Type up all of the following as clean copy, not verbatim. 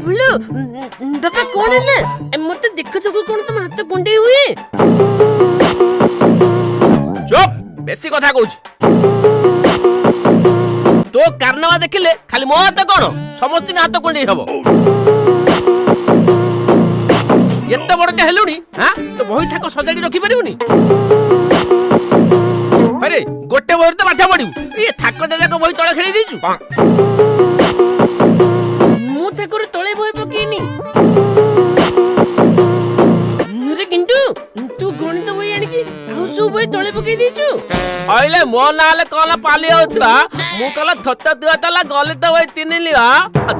बोलो बापा कौन है मत देखो तो कौन तुम हाथ कुंडे हुए चुप बेसी कथा कहूछ तो कारनामा देखिले खाली मो हाथ कौन समस्त हाथ कुंडे हबो एत बड़टे हेलुनी हां तो बही थाक सजाड़ी रखी परिबुनी अरे गोटे बही तो माथा पड़िबु ए थाक दादा को बही तळे खेली दीचु मु थाकर तळे बही पकेनी अरे किंतु तू गणित बही आनी की आउ सब बही तळे पके दीचु आइले मो नाले कोला पाली होतरा मु कला थत्त दुआ तला गले तो बही तिनी लिया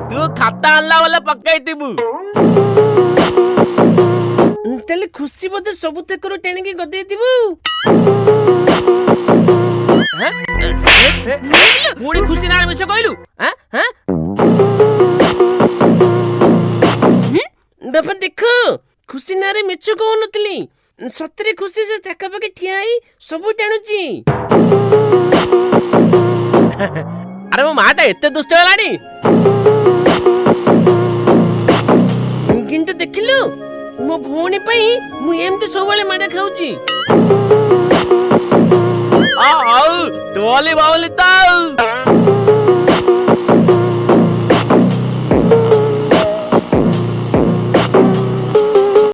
तू खाता आनला वाला पकाई दिबु तले खुशी बदे सब तकर टेणी के गदे दिबु हैं मुड़ी खुशी नार मिछ कहलु हैं हैं बापा देखो खुशी नारे मिछ को नतली सतरे खुशी से ताका पाके ठियाई सब टाणुची अरे मो माटा एते दुष्ट हलानी किंतु देखिलु मो भौणी पई मु एमते सबले माडा खाउची आ आउ तोली बावली ता